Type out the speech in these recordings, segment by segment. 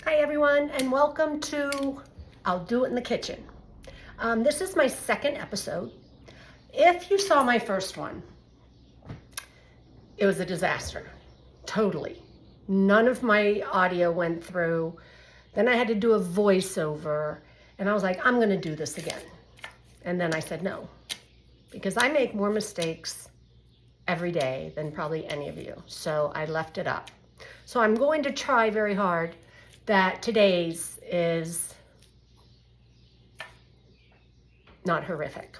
Hi everyone, and welcome to I'll Do It in the Kitchen. This is my second episode. If you saw my first one, it was a disaster, totally. None of my audio went through. Then I had to do a voiceover, and I was like, I'm gonna do this again. And then I said no, because I make more mistakes every day than probably any of you. So I left it up. So I'm going to try very hard that today's is not horrific.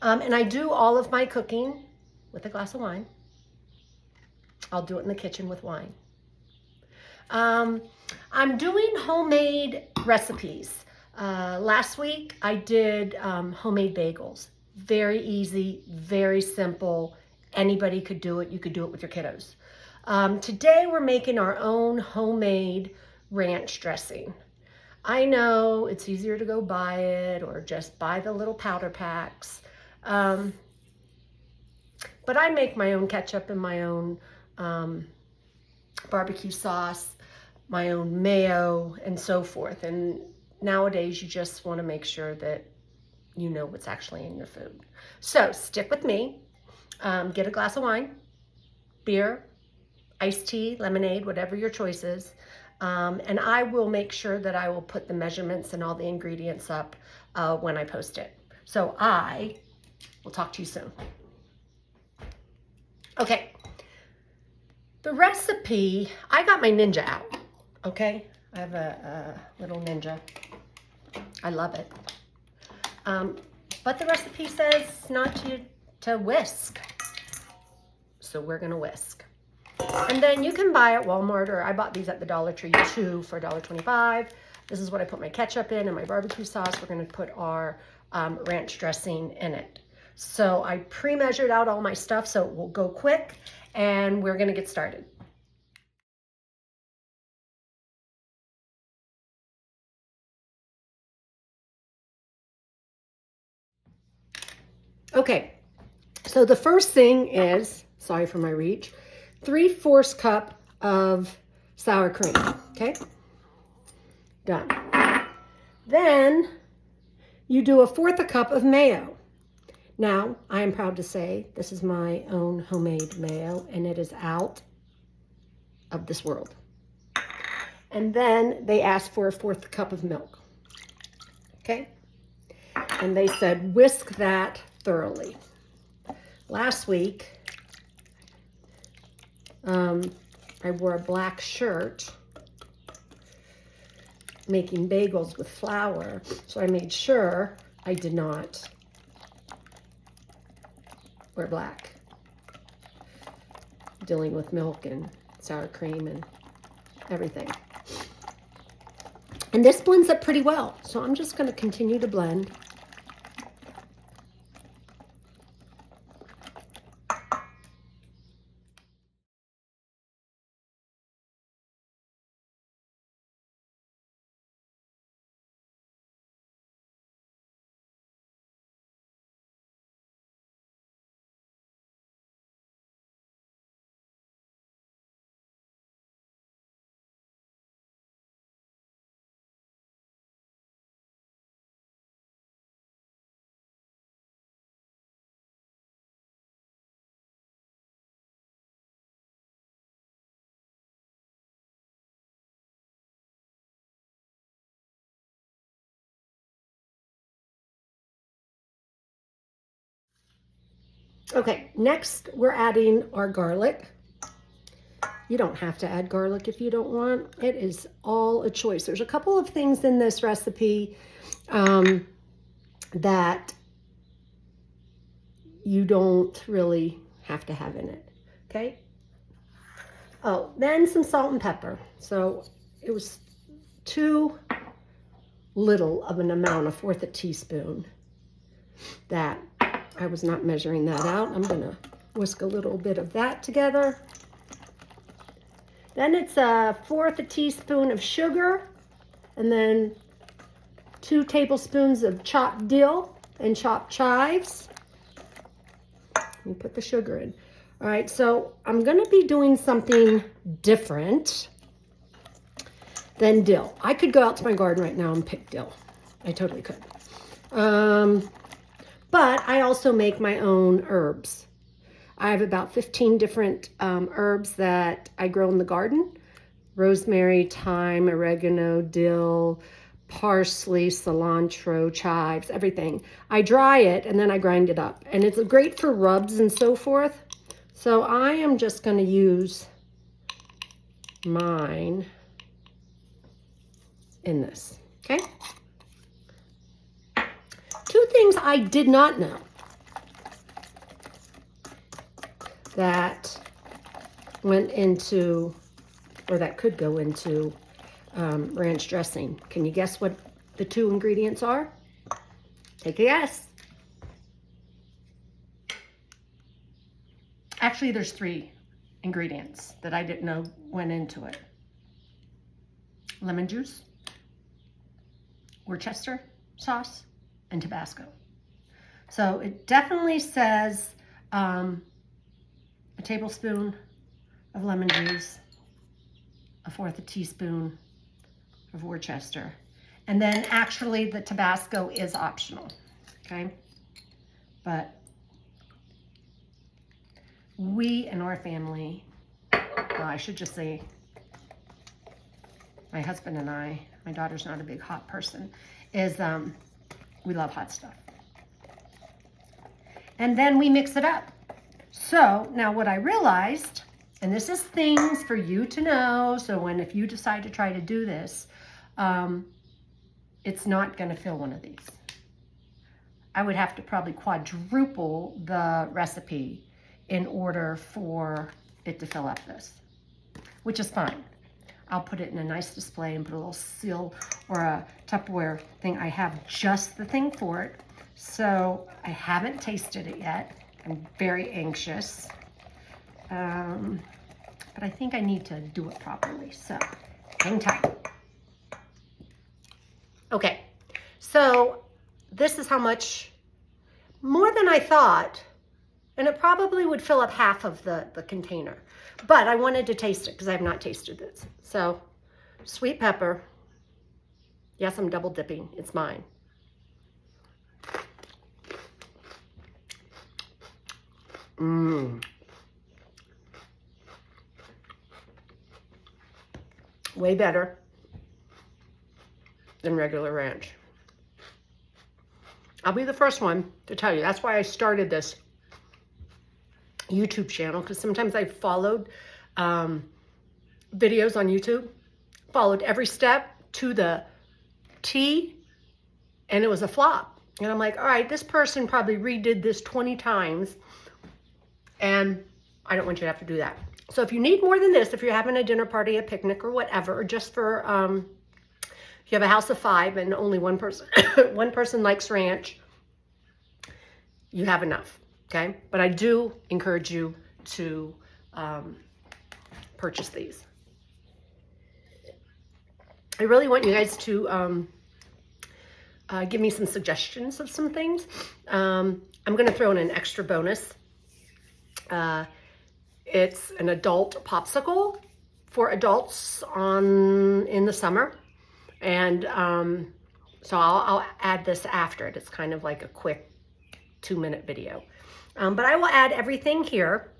And I do all of my cooking with a glass of wine. I'll do it in the kitchen with wine. I'm doing homemade recipes. Last week I did homemade bagels. Very easy, very simple. Anybody could do it. You could do it with your kiddos. Today we're making our own homemade ranch dressing. I know it's easier to go buy it or just buy the little powder packs. But I make my own ketchup and my own barbecue sauce, my own mayo, and so forth. And nowadays you just want to make sure that you know what's actually in your food. So stick with me. Get a glass of wine, beer, iced tea, lemonade, whatever your choice is. And I will make sure that I will put the measurements and all the ingredients up when I post it. So I will talk to you soon. Okay, the recipe, I got my Ninja out, okay? I have a little Ninja. I love it. But the recipe says not to whisk. So we're gonna whisk. And then you can buy at Walmart, or I bought these at the Dollar Tree too for $1.25. This is what I put my ketchup in and my barbecue sauce. We're gonna put our ranch dressing in it. So I pre-measured out all my stuff so it will go quick, and we're gonna get started. Okay, so the first thing is, sorry for my reach, 3/4 cup of sour cream, okay? Done. Then you do 1/4 cup of mayo. Now, I am proud to say this is my own homemade mayo, and it is out of this world. And then they asked for 1/4 cup of milk, okay? And they said whisk that thoroughly. Last week, I wore a black shirt making bagels with flour, so I made sure I did not wear black, dealing with milk and sour cream and everything. And this blends up pretty well, so I'm just going to continue to blend. Okay, next we're adding our garlic. You don't have to add garlic if you don't want. It is all a choice. There's a couple of things in this recipe that you don't really have to have in it, okay? Oh, then some salt and pepper. So it was too little of an amount, 1/4 teaspoon, that I was not measuring that out. I'm gonna whisk a little bit of that together. Then it's 1/4 teaspoon of sugar, and then 2 tablespoons of chopped dill and chopped chives. Let me put the sugar in. All right, so I'm gonna be doing something different. Then dill. I could go out to my garden right now and pick dill. I totally could. But I also make my own herbs. I have about 15 different herbs that I grow in the garden. Rosemary, thyme, oregano, dill, parsley, cilantro, chives, everything. I dry it and then I grind it up. And it's great for rubs and so forth. So I am just going to use mine in this, okay? Two things I did not know that went into, or that could go into ranch dressing. Can you guess what the two ingredients are? Take a guess. Actually, there's 3 ingredients that I didn't know went into it. Lemon juice, Worcester sauce, and Tabasco. So it definitely says a tablespoon of lemon juice, 1/4 teaspoon of Worcester, and then actually the Tabasco is optional, okay? But we in our family, well, I should just say my husband and I, my daughter's not a big hot person, is we love hot stuff. And then we mix it up. So now what I realized, and this is things for you to know, so if you decide to try to do this, it's not going to fill one of these. I would have to probably quadruple the recipe in order for it to fill up this, which is fine. I'll put it in a nice display and put a little seal or a Tupperware thing. I have just the thing for it. So I haven't tasted it yet. I'm very anxious. But I think I need to do it properly. So hang tight. Okay, so this is how much, more than I thought, and it probably would fill up half of the container. But I wanted to taste it because I have not tasted this. So, sweet pepper. Yes, I'm double dipping. It's mine. Way better than regular ranch. I'll be the first one to tell you. That's why I started this YouTube channel, because sometimes I followed videos on YouTube, followed every step to the T, and it was a flop. And I'm like, all right, this person probably redid this 20 times, and I don't want you to have to do that. So if you need more than this, if you're having a dinner party, a picnic, or whatever, or just for, if you have a house of 5 and only one person, one person likes ranch, you have enough. Okay, but I do encourage you to purchase these. I really want you guys to give me some suggestions of some things. I'm going to throw in an extra bonus. It's an adult popsicle for adults in the summer, and so I'll add this after it. It's kind of like a quick 2-minute video. But I will add everything here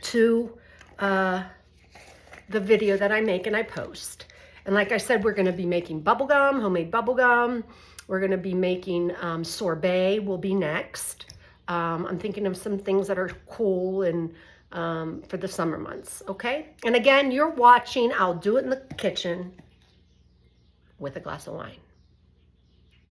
to the video that I make and I post. And like I said, we're going to be making bubblegum, homemade bubblegum. We're going to be making sorbet will be next. I'm thinking of some things that are cool and for the summer months, okay? And again, you're watching. I'll do it in the kitchen with a glass of wine.